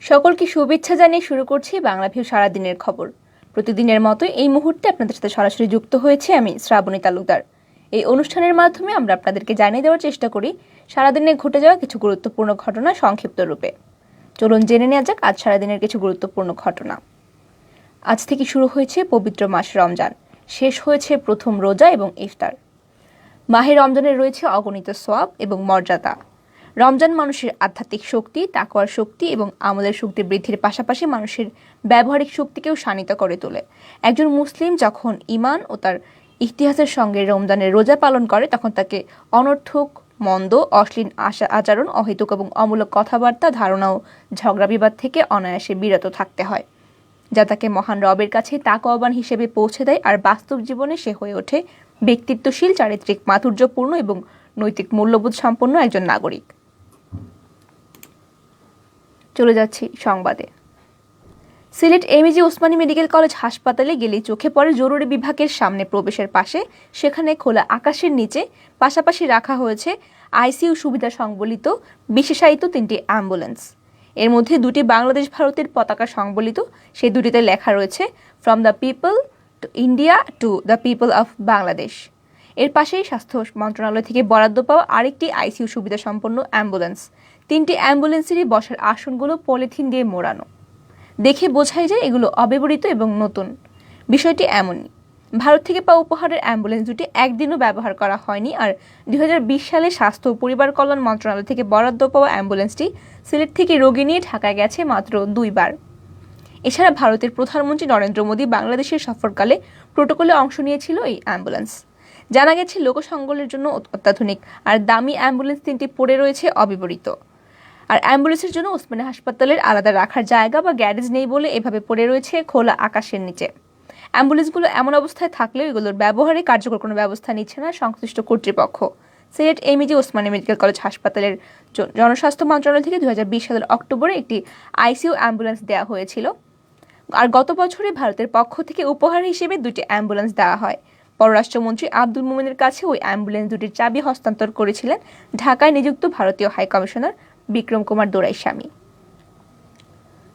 সকলকে শুভেচ্ছা জানিয়ে শুরু করছি বাংলাভিউ সারাদিনের খবর। প্রতিদিনের মতো এই মুহূর্তে আপনাদের সাথে সরাসরি যুক্ত হয়েছে আমি শ্রাবণী তালুকদার। এই অনুষ্ঠানের মাধ্যমে আমরা আপনাদেরকে জানিয়ে দেওয়ার চেষ্টা করি সারাদিনে ঘটে যাওয়া কিছু গুরুত্বপূর্ণ ঘটনা সংক্ষিপ্ত রূপে। চলুন জেনে নেওয়া যাক আজ সারাদিনের কিছু গুরুত্বপূর্ণ ঘটনা। আজ থেকে শুরু হয়েছে পবিত্র মাস রমজান, শেষ হয়েছে প্রথম রোজা এবং ইফতার। মাহে রমজানের রয়েছে অগণিত সওয়াব এবং মর্যাদা। রমজান মানুষের আধ্যাত্মিক শক্তি, তাকওয়ার শক্তি এবং আমলের শক্তি বৃদ্ধির পাশাপাশি মানুষের ব্যবহারিক শক্তিকেও শানিত করে তোলে। একজন মুসলিম যখন ঈমান ও তার ইতিহাসের সঙ্গে রমজানের রোজা পালন করে তখন তাকে অনর্থক, মন্দ, অশ্লীল আচরণ, অহেতুক এবং অমূলক কথাবার্তা, ধারণা ও ঝগড়া বিবাদ থেকে অনায়াসে বিরত থাকতে হয়, যা তাকে মহান রবের কাছে তাকওয়াবান হিসেবে পৌঁছে দেয় আর বাস্তব জীবনে সে হয়ে ওঠে ব্যক্তিত্বশীল, চারিত্রিক মাধুর্যপূর্ণ এবং নৈতিক মূল্যবোধ সম্পন্ন একজন নাগরিক। চলে যাচ্ছি সংবাদে। Sylhet MAG Osmani medical college হাসপাতালে গেলেই চোখে পড়ে জরুরি বিভাগের সামনে প্রবেশের পাশে সেখানে খোলা আকাশের নিচে পাশাপাশি রাখা হয়েছে আইসিইউ সুবিধা সংবলিত বিশেষায়িত 3টি অ্যাম্বুলেন্স। এর মধ্যে 2টি বাংলাদেশ ভারতের পতাকা সংবলিত, সেই 2টিতে লেখা রয়েছে from the people to India to the people of Bangladesh. এর পাশেই স্বাস্থ্য মন্ত্রণালয় থেকে বরাদ্দ পাওয়া আরেকটি আইসিইউ সুবিধা সম্পন্ন অ্যাম্বুলেন্স। 3টি অ্যাম্বুলেন্সেরই বসার আসনগুলো পলিথিন দিয়ে মোড়ানো। দেখে বোঝাই যায় এগুলো অব্যবহৃত এবং নতুন। বিষয়টি এমনই, ভারত থেকে পাওয়া উপহারের অ্যাম্বুলেন্স দুটি একদিনও ব্যবহার করা হয়নি, আর 2020 সালে স্বাস্থ্য ও পরিবার কল্যাণ মন্ত্রণালয় থেকে বরাদ্দ পাওয়া অ্যাম্বুলেন্সটি সিলেট থেকে রোগী নিয়ে ঢাকায় গেছে মাত্র 2 বার। এছাড়া ভারতের প্রধানমন্ত্রী নরেন্দ্র মোদী বাংলাদেশের সফরকালে প্রোটোকলে অংশ নিয়েছিল এই অ্যাম্বুলেন্স। জানা গেছে লোকসংবলের জন্য অত্যাধুনিক আর দামি অ্যাম্বুলেন্স 3টি পড়ে রয়েছে অব্যবহৃত। আর অ্যাম্বুলেন্সের জন্য ওসমানী হাসপাতালের আলাদা রাখার জায়গা বা গ্যারেজ নেই বলে এভাবে পড়ে রয়েছে খোলা আকাশের নিচে। অ্যাম্বুলেন্সগুলো এমন অবস্থায় থাকলেও এগুলোর ব্যবহারে কার্যকর কোনো ব্যবস্থা নিচ্ছে না সংশ্লিষ্ট কর্তৃপক্ষ। Sylhet MAG Osmani medical college হাসপাতালের জনস্বাস্থ্য মন্ত্রণালয় থেকে 2020 সালের অক্টোবরে একটি আইসিইউ অ্যাম্বুলেন্স দেওয়া হয়েছিল, আর গত বছরে ভারতের পক্ষ থেকে উপহার হিসেবে 2টি অ্যাম্বুলেন্স দেওয়া হয়। পররাষ্ট্রমন্ত্রী আব্দুল মোমেনের কাছে ওই অ্যাম্বুলেন্স দুটির চাবি হস্তান্তর করেছিলেন ঢাকায় নিযুক্ত ভারতীয় হাই কমিশনার বিক্রম কুমার দোরাইস্বামী।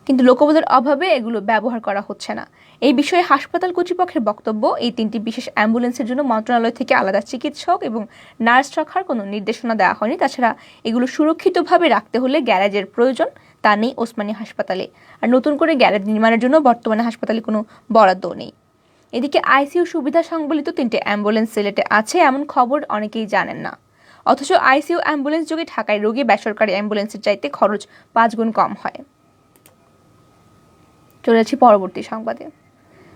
কিন্তু লোকবলের অভাবে এগুলো ব্যবহার করা হচ্ছে না। এই বিষয়ে হাসপাতাল কর্তৃপক্ষের বক্তব্য, এই 3টি বিশেষ অ্যাম্বুলেন্সের জন্য মন্ত্রণালয় থেকে আলাদা চিকিৎসক এবং নার্স রাখার কোনো নির্দেশনা দেওয়া হয়নি। তাছাড়া এগুলো সুরক্ষিতভাবে রাখতে হলে গ্যারেজের প্রয়োজন, তা নেই ওসমানী হাসপাতালে। আর নতুন করে গ্যারেজ নির্মাণের জন্য বর্তমানে হাসপাতালে কোনো বরাদ্দও নেই। এদিকে আইসিইউ সুবিধা সংবলিত 3টি অ্যাম্বুলেন্স সিলেটে আছে এমন খবর অনেকেই জানেন না। অথচ আইসিইউ অ্যাম্বুলেন্স যোগে ঢাকায় রোগী বেসরকারি অ্যাম্বুলেন্সের চাইতে খরচ 5 গুণ কম হয়। চলে যাচ্ছি পরবর্তী সংবাদে।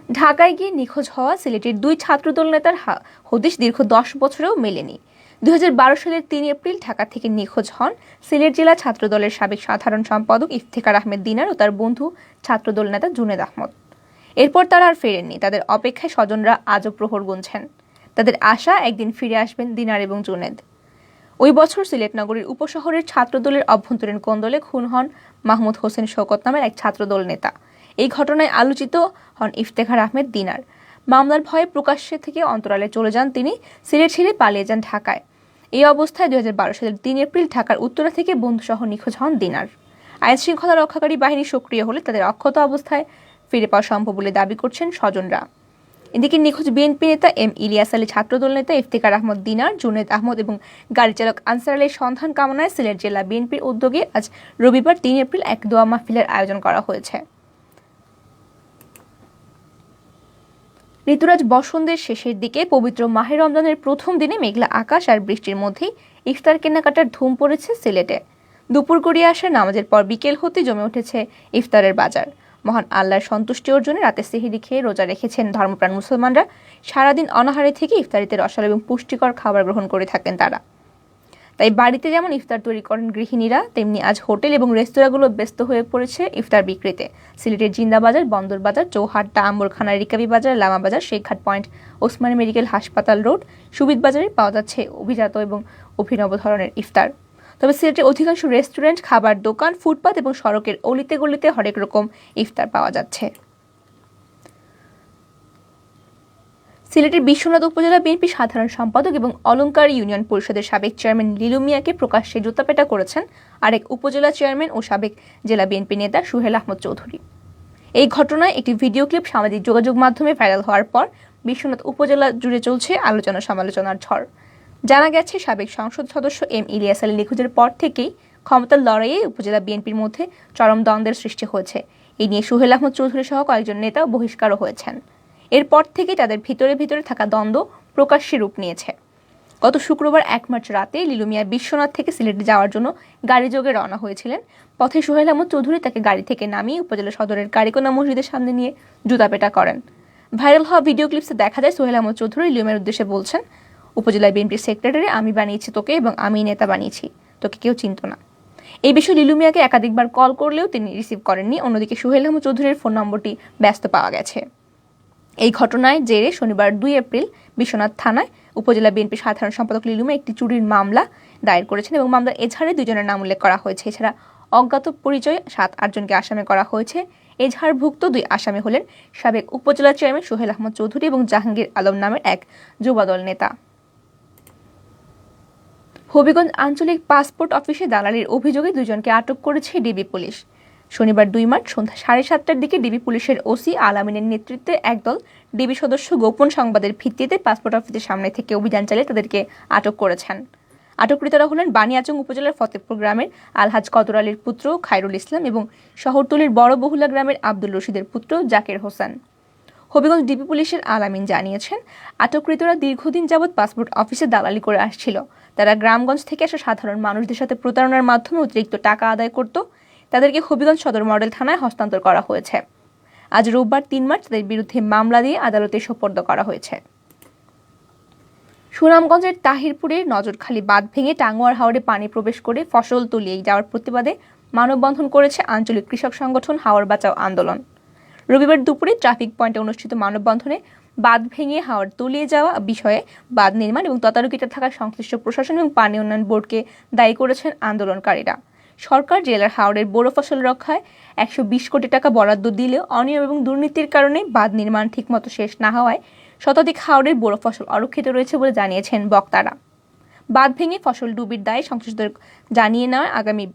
ঢাকায় গিয়ে নিখোঁজ হওয়া সিলেটের 2 ছাত্রদল নেতার হদিশ দীর্ঘ 10 বছরেও মেলেনি। 2012 সালের 3 এপ্রিল ঢাকা থেকে নিখোঁজ হন সিলেট জেলা ছাত্রদলের সাবেক সাধারণ সম্পাদক ইফতেখার আহমেদ দিনার ও তার বন্ধু ছাত্রদল নেতা জুনেদ আহমদ। এরপর তারা আর ফেরেননি। তাদের অপেক্ষায় স্বজনরা আজও প্রহর গুনছেন। তাদের আশা একদিন ফিরে আসবেন দিনার এবং জুনেদ। ওই বছর সিলেট নগরীর উপশহরের ছাত্রদলের অভ্যন্তরীণ কোন্দলে খুন হন মাহমুদ হোসেন শওকত নামের এক ছাত্রদল নেতা। এই ঘটনায় আলোচিত হন ইফতেখার আহমেদ দিনার। মামলার ভয়ে প্রকাশ্যে থেকে অন্তরালে চলে যান তিনি, সিলেট ছেড়ে পালিয়ে যান ঢাকায়। এই অবস্থায় 2012 সালের 3 এপ্রিল ঢাকার উত্তরা থেকে বন্ধুসহ নিখোঁজ হন দিনার। আইন শৃঙ্খলা রক্ষাকারী বাহিনী সক্রিয় হলে তাদের অক্ষত অবস্থায় ফিরে পাওয়া সম্ভব বলে দাবি করছেন স্বজনরা। এদিকে নিখোঁজ বিএনপি নেতা এম ইলিয়াস আলী, ছাত্রদল নেতা ইফতেখার আহমদ দিনার, জুনেদ আহমদ এবং গাড়ি চালক আনসার আলীর সন্ধান কামনায় সিলেট জেলা বিএনপির উদ্যোগে আজ রবিবার 3 এপ্রিল এক দোয়া মাহফিলের আয়োজন করা হয়েছে। ঋতুরাজ বসন্তের শেষের দিকে পবিত্র মাহে রমজানের প্রথম দিনে মেঘলা আকাশ আর বৃষ্টির মধ্যেই ইফতার কেনাকাটার ধুম পড়েছে সিলেটে। দুপুর গড়িয়ে আসা নামাজের পর বিকেল হতে জমে উঠেছে ইফতারের বাজার। মহান আল্লাহর সন্তুষ্টি অর্জনে রাতে সেহরি খেয়ে রোজা রেখেছেন ধর্মপ্রাণ মুসলমানরা। সারাদিন অনাহারে থেকে ইফতারিতে রসালো এবং পুষ্টিকর খাবার গ্রহণ করে থাকেন তারা। তাই বাড়িতে যেমন ইফতার তৈরি করেন গৃহিণীরা, তেমনি আজ হোটেল এবং রেস্তোরাঁগুলো ব্যস্ত হয়ে পড়েছে ইফতার বিক্রিতে। সিলেটের জিন্দাবাজার, বন্দর বাজার, চৌহাট্টা, আম্বরখানা, রিকাবি বাজার, লামা বাজার, শেখঘাট পয়েন্ট, ওসমানী মেডিকেল হাসপাতাল রোড, সুবিদ বাজারে পাওয়া যাচ্ছে অভিজাত এবং অভিনব ধরনের ইফতার। তবে সিলেটের অধিকাংশ রেস্টুরেন্ট, খাবার দোকান, ফুটপাত এবং সড়কের অলিতে গলিতে হরেক রকম ইফতার পাওয়া যাচ্ছে। সিলেটের বিশ্বনাথ উপজেলা বিএনপি সাধারণ সম্পাদক এবং অলংকার ইউনিয়ন পরিষদের সাবেক চেয়ারম্যান লিলু মিয়াকে প্রকাশ্যে জুতাপেটা করেছেন আরেক উপজেলা চেয়ারম্যান ও সাবেক জেলা বিএনপি নেতা সুহেল আহমদ চৌধুরী। এই ঘটনায় একটি ভিডিও ক্লিপ সামাজিক যোগাযোগ মাধ্যমে ভাইরাল হওয়ার পর বিশ্বনাথ উপজেলা জুড়ে চলছে আলোচনা সমালোচনার ঝড়। জানা গেছে, সাবেক সংসদ সদস্য এম ইলিয়াস আলী নিখোঁজের পর থেকেই ক্ষমতার লড়াইয়ে উপজেলা বিএনপির মধ্যে চরম দ্বন্দ্বের সৃষ্টি হয়েছে। এই নিয়ে সুহেল আহমদ চৌধুরী সহ কয়েকজন নেতা বহিষ্কারও হয়েছেন। এরপর থেকেই তাদের ভিতরে থাকা দ্বন্দ্ব প্রকাশ্যে রূপ নিয়েছে। গত শুক্রবার 1 মার্চ রাতে লিলু মিয়া বিশ্বনাথ থেকে সিলেটে যাওয়ার জন্য গাড়ি যোগে রওনা হয়েছিলেন। পথে সুহেল আহমদ চৌধুরী তাকে গাড়ি থেকে নামিয়ে উপজেলা সদরের কারিকোনা মসজিদের সামনে নিয়ে জুতাপেটা করেন। ভাইরাল হওয়া ভিডিও ক্লিপসে দেখা যায় সুহেল আহমদ চৌধুরী লিলু মিয়ার উদ্দেশ্যে বলছেন, উপজেলা বিএনপির সেক্রেটারি আমি বানিয়েছি তোকে এবং আমি নেতা বানিয়েছি, তোকে কেউ চিনত না। এই বিষয়ে লিলু মিয়াকে একাধিকবার কল করলেও তিনি রিসিভ করেননি। অন্যদিকে সুহেল আহমদ চৌধুরীর ফোন নম্বরটি ব্যস্ত পাওয়া গেছে। এই ঘটনায় জেরে শনিবার 2 এপ্রিল বিশ্বনাথ থানায় উপজেলা বিএনপি সাধারণ সম্পাদক লিলু মিয়া একটি চুরির মামলা দায়ের করেছেন এবং মামলার এজাহারে 2 জনের নাম উল্লেখ করা হয়েছে। এছাড়া অজ্ঞাত পরিচয়ে 7-8 জনকে আসামি করা হয়েছে। এজাহারভুক্ত 2 আসামি হলেন সাবেক উপজেলা চেয়ারম্যান সোহেল আহমদ চৌধুরী এবং জাহাঙ্গীর আলম নামের এক যুবদল নেতা। হবিগঞ্জ আঞ্চলিক পাসপোর্ট অফিসে দালালির অভিযোগে 2 জনকে আটক করেছে ডিবি পুলিশ। শনিবার 2 মার্চ সন্ধ্যা 7:30টার দিকে ডিবি পুলিশের ওসি আলামিনের নেতৃত্বে একদল ডিবি সদস্য গোপন সংবাদের ভিত্তিতে পাসপোর্ট অফিসের সামনে থেকে অভিযান চালিয়ে তাদেরকে আটক করেছেন। আটককৃতরা হলেন বানিয়াচং উপজেলার ফতেপুর গ্রামের আলহাজ কদর আলীর পুত্র খায়রুল ইসলাম এবং শহরতলির বড় বহুলা গ্রামের আব্দুল রশিদের পুত্র জাকির হোসেন। হবিগঞ্জ ডিবি পুলিশের আলামিন জানিয়েছেন, আটককৃতরা দীর্ঘদিন যাবৎ পাসপোর্ট অফিসে দালালি করে আসছিল। তারা গ্রামগঞ্জ থেকে আসা সাধারণ মানুষদের সাথে প্রতারণার মাধ্যমে অতিরিক্ত টাকা আদায় করত। তাদেরকে হবিগঞ্জ সদর মডেল থানায় হস্তান্তর করা হয়েছে। আজ রোববার 3 মার্চ তাদের বিরুদ্ধে মামলা দিয়ে আদালতে সোপর্দ করা হয়েছে। সুনামগঞ্জের তাহিরপুরের নজরখালী বাঁধ ভেঙে টাঙ্গুয়ার হাওরে পানি প্রবেশ করে ফসল তলিয়ে যাওয়ার প্রতিবাদে মানববন্ধন করেছে আঞ্চলিক কৃষক সংগঠন হাওর বাঁচাও আন্দোলন। রবিবার দুপুরে ট্রাফিক পয়েন্টে অনুষ্ঠিত মানববন্ধনে বাঁধ ভেঙে হাওর তলিয়ে যাওয়া বিষয়ে বাঁধ নির্মাণ এবং তদারকিতে থাকা সংশ্লিষ্ট প্রশাসন এবং পানি উন্নয়ন বোর্ডকে দায়ী করেছেন আন্দোলনকারীরা। সরকার জেলার হাওরের বড় ফসল রক্ষায় 120 কোটি টাকা বরাদ্দ দিলেও অনিয়ম এবং দুর্নীতির কারণে বাঁধ নির্মাণ ঠিকমতো শেষ না হওয়ায় শতাধিক হাওরের বড় ফসল অরক্ষিত রয়েছে বলে জানিয়েছেন বক্তারা। বাঁধ ভেঙে ফসল ডুবির দায়ে সংশ্লিষ্টদের জানিয়ে নেওয়া আগামী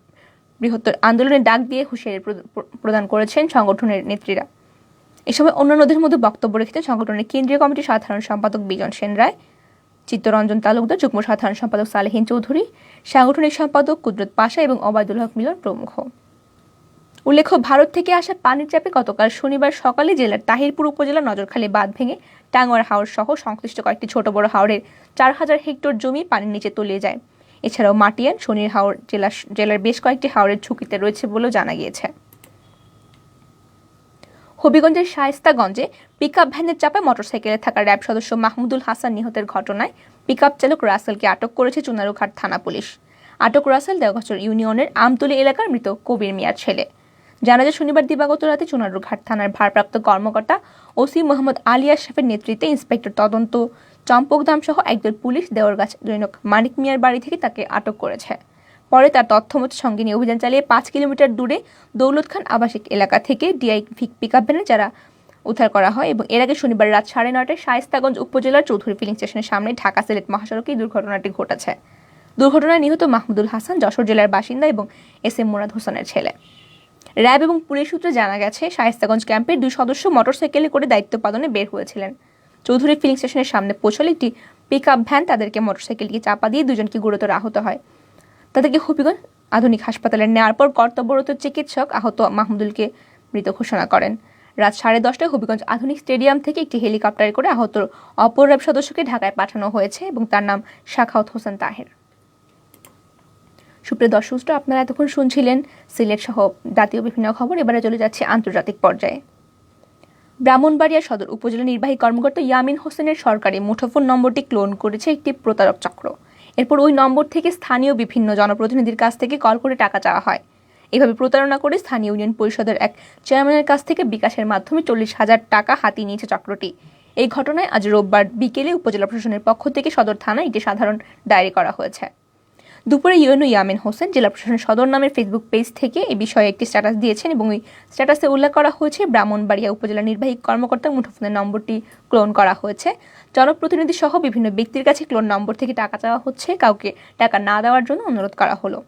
বৃহত্তর আন্দোলনের ডাক দিয়ে হুঁশিয়ারি প্রদান করেছেন সংগঠনের নেত্রীরা। এ সময় অন্যান্যদের মধ্যে বক্তব্য রেখেছেন সংগঠনের কেন্দ্রীয় কমিটির সাধারণ সম্পাদক বিজন সেন রায়, চিত্তরঞ্জন তালুকদার, যুগ্ম সাধারণ সম্পাদক সালেহীন চৌধুরী, সাংগঠনিক সম্পাদক কুদরত পাশা এবং ওবায়দুল হক মিলন প্রমুখ। উল্লেখ্য, ভারত থেকে আসা পানির চাপে গতকাল শনিবার সকালে জেলার তাহিরপুর উপজেলার নজরখালী বাঁধ ভেঙে টাঙ্গুয়ার হাওর সহ সংশ্লিষ্ট কয়েকটি ছোট বড় হাওরের 4000 হেক্টর জমি পানির নিচে তলিয়ে যায়। এছাড়াও মাটিয়ান, শনির হাওর জেলার বেশ কয়েকটি হাওরের ঝুঁকিতে রয়েছে বলেও জানা গিয়েছে। হবিগঞ্জের শায়েস্তাগঞ্জে পিকআপ ভ্যানের চাপায় মোটরসাইকেলে থাকা র্যাব সদস্য মাহমুদুল হাসান নিহতের ঘটনায় পিকআপ চালক রাসেলকে আটক করেছে চুনারুঘাট থানা পুলিশ। আটক রাসেল দেওঘাচর ইউনিয়নের আমতলী এলাকার মৃত কবির মিয়ার ছেলে। জানা যায়, শনিবার দিবাগত রাতে চুনারুঘাট থানার ভারপ্রাপ্ত কর্মকর্তা ওসি মোহাম্মদ আলী আশরাফের নেতৃত্বে ইন্সপেক্টর তদন্ত চম্পকদাম সহ একদল পুলিশ দেওরগাছ জৈনক মানিক মিয়ার বাড়ি থেকে তাকে আটক করেছে। পরে তার তথ্যমতো সঙ্গে নিয়ে অভিযান চালিয়ে 5 কিলোমিটার দূরে দৌলত খান আবাসিক এলাকা থেকে ডিআই পিকআপ ভ্যানে যারা উদ্ধার করা হয় এবং এর আগে শনিবার রাত 9:30টায় শায়েস্তাগঞ্জ উপজেলার চৌধুরী ফিলিং স্টেশনের সামনে ঢাকা সিলেট মহাসড়কে এই দুর্ঘটনাটি ঘটেছে। দুর্ঘটনায় নিহত মাহমুদুল হাসান যশোর জেলার বাসিন্দা এবং SM মুরাদ হোসেনের ছেলে। র্যাব এবং পুলিশ সূত্রে জানা গেছে, শায়েস্তাগঞ্জ ক্যাম্পের 2 সদস্য মোটরসাইকেলে করে দায়িত্ব পালনে বের হয়েছিলেন। চৌধুরী ফিলিং স্টেশনের সামনে পৌঁছলে একটি পিকআপ ভ্যান তাদেরকে মোটরসাইকেলটিকে চাপা দিয়ে 2 জনকে গুরুতর আহত হয়। তাদেরকে হবিগঞ্জ আধুনিক হাসপাতালে নেওয়ার পর কর্তব্যরত চিকিৎসক আহত মাহমুদুলকে মৃত ঘোষণা করেন। রাত 10:30টায় হবিগঞ্জ আধুনিক স্টেডিয়াম থেকে একটি হেলিকপ্টারে করে আহত অপর র্যাব সদস্যকে ঢাকায় পাঠানো হয়েছে এবং তার নাম সাখাওয়াত হোসেন তাহের। সুপ্রিয় দর্শক, আপনারা এতক্ষণ শুনছিলেন সিলেট সহ জাতীয় বিভিন্ন খবর। এবারে চলে যাচ্ছে আন্তর্জাতিক পর্যায়ে। ব্রাহ্মণবাড়িয়া সদর উপজেলা নির্বাহী কর্মকর্তা ইয়ামিন হোসেনের সরকারি মুঠোফোন নম্বরটি ক্লোন করেছে একটি প্রতারক চক্র। এরপর ওই নম্বর থেকে স্থানীয় বিভিন্ন জনপ্রতিনিধির কাছ থেকে কল করে টাকা চাওয়া হয়। এভাবে প্রতারণা করে স্থানীয় ইউনিয়ন পরিষদের এক চেয়ারম্যানের কাছ থেকে বিকাশের মাধ্যমে 40,000 টাকা হাতিয়ে নিয়েছে চক্রটি। এই ঘটনায় আজ রোববার বিকেলে উপজেলা প্রশাসনের পক্ষ থেকে সদর থানায় একটি সাধারণ ডায়েরি করা হয়েছে। দুপুরে ইউএনও ইয়ামিন হোসেন জেলা প্রশাসন সদর নামের ফেসবুক পেজ থেকে এ বিষয়ে একটি স্ট্যাটাস দিয়েছেন এবং ওই স্ট্যাটাসে উল্লেখ করা হয়েছে ব্রাহ্মণবাড়িয়া উপজেলা নির্বাহী কর্মকর্তার মুঠোফোনের নম্বরটি ক্লোন করা হয়েছে। জনপ্রতিনিধি সহ বিভিন্ন ব্যক্তির কাছে ক্লোন নম্বর থেকে টাকা চাওয়া হচ্ছে, কাউকে টাকা না দেওয়ার জন্য অনুরোধ করা হলো।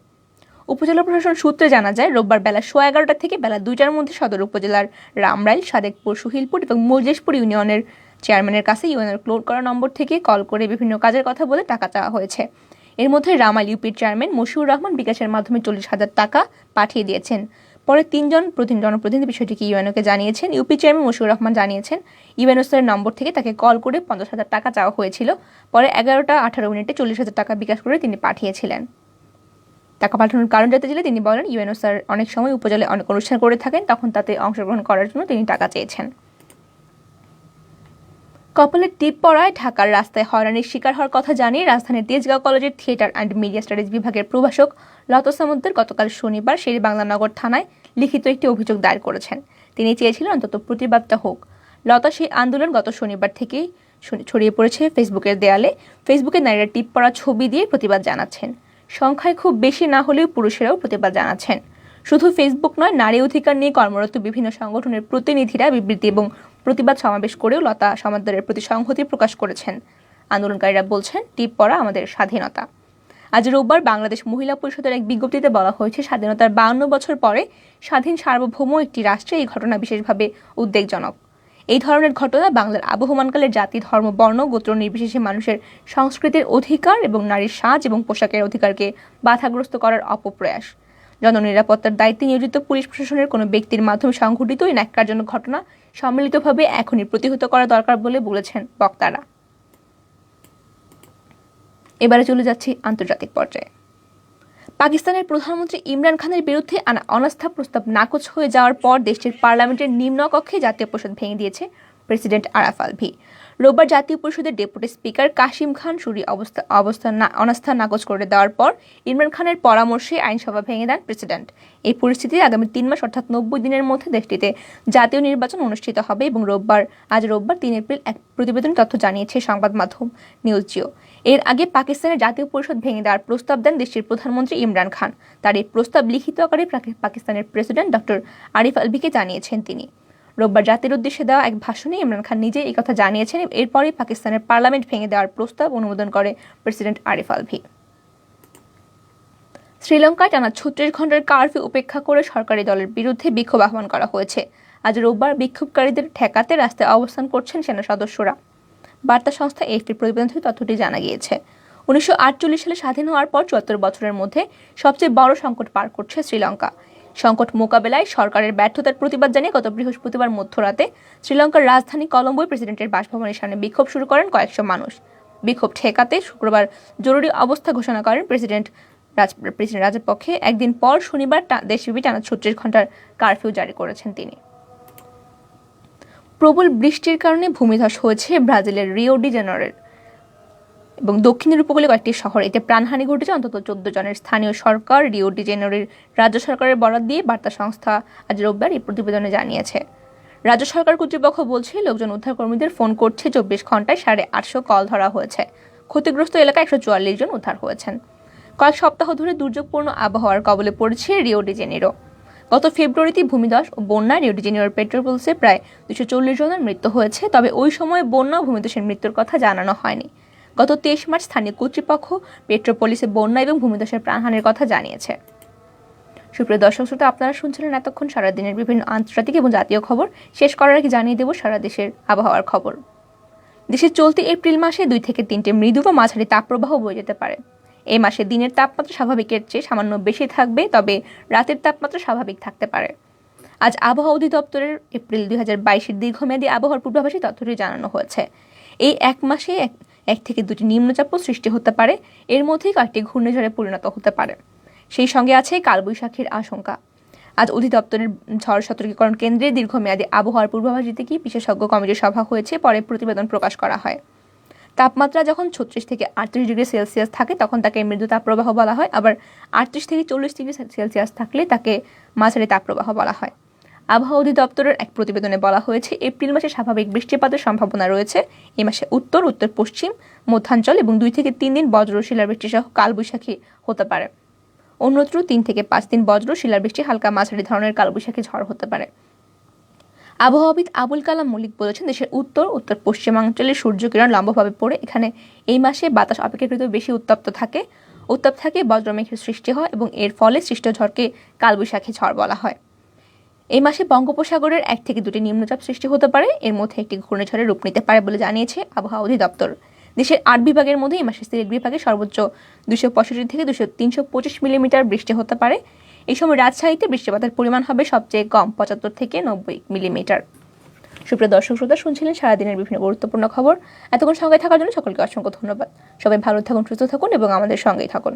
উপজেলা প্রশাসন সূত্রে জানা যায়, রোববার বেলা 11:15 থেকে বেলা 2টার মধ্যে সদর উপজেলার রামরাইল, সাদেকপুর, সুহিলপুর এবং মজলিশপুর ইউনিয়নের চেয়ারম্যানের কাছে ইউএনওর ক্লোন করা নম্বর থেকে কল করে বিভিন্ন কাজের কথা বলে টাকা চাওয়া হয়েছে। এর মধ্যে রামাইল ইউপির চেয়ারম্যান মশিউর রহমান বিকাশের মাধ্যমে 40,000 টাকা পাঠিয়ে দিয়েছেন। পরে তিনজন জনপ্রতিনিধি বিষয়টিকে ইউএনওকে জানিয়েছেন। ইউপি চেয়ারম্যান মশিউর রহমান জানিয়েছেন, ইউএনও স্যারের নম্বর থেকে তাকে কল করে 50,000 টাকা চাওয়া হয়েছিল। পরে 11:18 40,000 টাকা বিকাশ করে তিনি পাঠিয়েছিলেন। টাকা পাঠানোর কারণ জানতে চাইলে তিনি বলেন, ইউএনও স্যার অনেক সময় উপজেলায় অনেক অনুষ্ঠান করে থাকেন, তখন তাতে অংশগ্রহণ করার জন্য তিনি টাকা চেয়েছেন। কপালে টিপ পড়ায় ঢাকার রাস্তায় হয়রানির শিকার হওয়ার কথা জানিয়ে রাজধানীর তেজগাঁও কলেজের থিয়েটার অ্যান্ড মিডিয়া স্টাডিজ বিভাগের প্রভাষক লতা সামুদ্দের গতকাল শনিবার শেরেবাংলানগর থানায় লিখিত একটি অভিযোগ দায়ের করেছেন। তিনি চেয়েছিলেন অন্তত প্রতিবাদটা হোক। লতা সেই আন্দোলন গত শনিবার থেকেই ছড়িয়ে পড়েছে ফেসবুকের দেয়ালে। ফেসবুকে নারীরা টিপ পড়া ছবি দিয়ে প্রতিবাদ জানাচ্ছেন। সংখ্যায় খুব বেশি না হলেও পুরুষেরাও প্রতিবাদ জানাচ্ছেন। শুধু ফেসবুক নয়, নারী অধিকার নিয়ে কর্মরত বিভিন্ন সংগঠনের প্রতিনিধিরা বিবৃতি এবং প্রতিবাদ সমাবেশ করেও লতা সামুদ্রের প্রতি সংহতি প্রকাশ করেছেন। আন্দোলনকারীরা বলছেন, টিপ পড়া আমাদের স্বাধীনতা। আজ রোববার বাংলাদেশ মহিলা পরিষদের এক বিজ্ঞপ্তিতে বলা হয়েছে, স্বাধীনতার 52 বছর পরে স্বাধীন সার্বভৌম একটি রাষ্ট্রে এই ঘটনা বিশেষভাবে উদ্বেগজনক। এই ধরনের ঘটনা বাংলার আবহমানকালের জাতি, ধর্ম, বর্ণ, গোত্র নির্বিশেষে মানুষের সংস্কৃতির অধিকার এবং নারীর সাজ এবং পোশাকের অধিকারকে বাধাগ্রস্ত করার অপপ্রয়াস। জননিরাপত্তার দায়িত্বে নিয়োজিত পুলিশ প্রশাসনের কোনো ব্যক্তির মাধ্যমে সংঘটিত এই ন্যাক্কারজনক ঘটনা সম্মিলিতভাবে এখনই প্রতিহত করা দরকার বলে বলেছেন বক্তারা। এবারে চলে যাচ্ছি আন্তর্জাতিক পর্যায়ে। পাকিস্তানের প্রধানমন্ত্রী ইমরান খানের বিরুদ্ধে আনা অনাস্থা প্রস্তাব নাকচ হয়ে যাওয়ার পর দেশটির পার্লামেন্টের নিম্নকক্ষে জাতীয় পরিষদ ভেঙে দিয়েছে প্রেসিডেন্ট আরাফ আলভি। রোববার জাতীয় পরিষদের ডেপুটি স্পিকার কাশিম খান সুরি অনাস্থা নাকচ করে দেওয়ার পর ইমরান খানের পরামর্শে আইনসভা ভেঙে দেন প্রেসিডেন্ট। এই পরিস্থিতিতে আগামী 3 মাস অর্থাৎ 90 দিনের মধ্যে দেশটিতে জাতীয় নির্বাচন অনুষ্ঠিত হবে এবং আজ রোববার 3 এপ্রিল এক প্রতিবেদন তথ্য জানিয়েছে সংবাদ মাধ্যম নিউজ জিও। এর আগে পাকিস্তানের জাতীয় পরিষদ ভেঙে দেওয়ার প্রস্তাব দেন দেশটির প্রধানমন্ত্রী ইমরান খান। তার এই প্রস্তাব লিখিত আকারে পাকিস্তানের প্রেসিডেন্ট ডক্টর আরিফ আলভিকে জানিয়েছেন তিনি। রোববার জাতির উদ্দেশ্যে দেওয়া এক ভাষণে ইমরান খান নিজেই এই কথা জানিয়েছেন। এরপরই পাকিস্তানের পার্লামেন্ট ভেঙে দেওয়ার প্রস্তাব অনুমোদন করে প্রেসিডেন্ট আরিফ আলভি। শ্রীলঙ্কায় টানা 36 ঘন্টার কারফিউ উপেক্ষা করে সরকারি দলের বিরুদ্ধে বিক্ষোভ আহ্বান করা হয়েছে। আজ রোববার বিক্ষোভকারীদের ঠেকাতে রাস্তায় অবস্থান করছেন সেনা সদস্যরা। বার্তা সংস্থা এএফপির প্রতিবেদন থেকে তথ্যটি জানা গিয়েছে। 1948 সালে স্বাধীন হওয়ার পর 74 বছরের মধ্যে সবচেয়ে বড় সংকট পার করছে শ্রীলঙ্কা। সংকট মোকাবেলায় সরকারের ব্যর্থতার প্রতিবাদ জানিয়ে গত বৃহস্পতিবার মধ্যরাতে শ্রীলঙ্কার রাজধানী কলম্বোয় প্রেসিডেন্টের বাসভবনের সামনে বিক্ষোভ শুরু করেন কয়েকশো মানুষ। বিক্ষোভ ঠেকাতে শুক্রবার জরুরি অবস্থা ঘোষণা করেন প্রেসিডেন্ট রাজপক্ষে। একদিন পর শনিবার দেশব্যাপী টানা 36 ঘন্টার কারফিউ জারি করেছেন তিনি। প্রবল বৃষ্টির কারণে ভূমিধস হয়েছে ব্রাজিলের রিও ডি জেনেরোর এবং দক্ষিণের উপকূলে কয়েকটি শহরে। এতে প্রাণহানি ঘটেছে অন্তত 14 জনের। স্থানীয় সরকার রিও ডি জেনেরোর রাজ্য সরকারের বরাত দিয়ে বার্তা সংস্থা আজ রোববার এই প্রতিবেদনে জানিয়েছে। রাজ্য সরকার কর্তৃপক্ষ বলছে, লোকজন উদ্ধারকর্মীদের ফোন করছে। 24 ঘন্টায় 850 কল ধরা হয়েছে। ক্ষতিগ্রস্ত এলাকায় 144 জন উদ্ধার হয়েছেন। কয়েক সপ্তাহ ধরে দুর্যোগপূর্ণ আবহাওয়ার কবলে পড়েছে রিও ডি জেনেরো। গত ফেব্রুয়ারিতে ভূমিধস ও বন্যায় রিও ডি জেনেরোর পেট্রোপোলিসে প্রায় 240 জনের মৃত্যু হয়েছে। তবে ওই সময় বন্যা ও ভূমিধসের মৃত্যুর কথা জানানো হয়নি। গত 23 মার্চ স্থানীয় কর্তৃপক্ষ পেট্রোপোলিসে বন্যা এবং ভূমিধসের প্রাণহানির কথা জানিয়েছে। সুপ্রিয় দর্শক শ্রোতা, আপনারা শুনছিলেন এতক্ষণ সারাদিনের বিভিন্ন আন্তর্জাতিক এবং জাতীয় খবর। শেষ করার আগে জানিয়ে দেব সারা দেশের আবহাওয়ার খবর। দেশে চলতি এপ্রিল মাসে 2 থেকে 3টে মৃদু বা মাঝারি তাপপ্রবাহ বয়ে যেতে পারে। এই মাসে দিনের তাপমাত্রা স্বাভাবিকের চেয়ে সামান্য বেশি থাকবে, তবে রাতের তাপমাত্রা স্বাভাবিক থাকতে পারে। আজ আবহাওয়া অধিদপ্তরের এপ্রিল 2022-এর দীর্ঘমেয়াদী আবহাওয়ার পূর্বাভাসে তথ্যটি জানানো হয়েছে। এই এক মাসে 1 থেকে 2টি নিম্নচাপও সৃষ্টি হতে পারে। এর মধ্যেই কয়েকটি ঘূর্ণিঝড়ে পরিণত হতে পারে। সেই সঙ্গে আছে কালবৈশাখীর আশঙ্কা। আজ অধিদপ্তরের ঝড় সতর্কীকরণ কেন্দ্রের দীর্ঘমেয়াদী আবহাওয়ার পূর্বাভাস দিতে গিয়ে বিশেষজ্ঞ কমিটির সভা হয়েছে। পরে প্রতিবেদন প্রকাশ করা হয়। তাপমাত্রা যখন 36 থেকে 38 ডিগ্রি সেলসিয়াস থাকে তখন তাকে মৃদু তাপপ্রবাহ বলা হয়। আবার 38 থেকে 40 ডিগ্রি সেলসিয়াস থাকলে তাকে মাঝারি তাপপ্রবাহ বলা হয়। আবহাওয়া অধিদপ্তরের এক প্রতিবেদনে বলা হয়েছে, এপ্রিল মাসে স্বাভাবিক বৃষ্টিপাতের সম্ভাবনা রয়েছে। এই মাসে উত্তর, উত্তর পশ্চিম, মধ্যাঞ্চল এবং 2 থেকে 3 দিন বজ্র শিলাবৃষ্টি সহ কালবৈশাখী হতে পারে। অন্যত্র 3 থেকে 5 দিন বজ্র শিলাবৃষ্টি, হালকা মাঝারি ধরনের কালবৈশাখী ঝড় হতে পারে। আবহাওয়াবিদ আবুল কালাম মল্লিক বলেছেন, দেশের উত্তর, উত্তর পশ্চিমাঞ্চলে সূর্যকিরণ লম্বভাবে পড়ে এখানে এই মাসে বাতাস অপেক্ষাকৃত বেশি উত্তপ্ত থাকে, বজ্রমেঘের সৃষ্টি হয় এবং এর ফলে সৃষ্ট ঝড়কে কালবৈশাখী ঝড় বলা হয়। এই মাসে বঙ্গোপসাগরের 1 থেকে 2টি নিম্নচাপ সৃষ্টি হতে পারে, এর মধ্যে একটি ঘূর্ণিঝড়ের রূপ নিতে পারে বলে জানিয়েছে আবহাওয়া অধিদপ্তর। দেশের 8 বিভাগের মধ্যে এই মাসে সিলেট বিভাগে সর্বোচ্চ 265 থেকে 325 মিলিমিটার বৃষ্টি হতে পারে। এই সময় রাজশাহীতে বৃষ্টিপাতের পরিমাণ হবে সবচেয়ে কম 75 থেকে 90 মিলিমিটার। সুপ্রিয় দর্শক শ্রোতা, শুনছিলেন সারাদিনের বিভিন্ন গুরুত্বপূর্ণ খবর। এতক্ষণ সঙ্গে থাকার জন্য সকলকে অসংখ্য ধন্যবাদ। সবাই ভালো থাকুন, সুস্থ থাকুন এবং আমাদের সঙ্গেই থাকুন।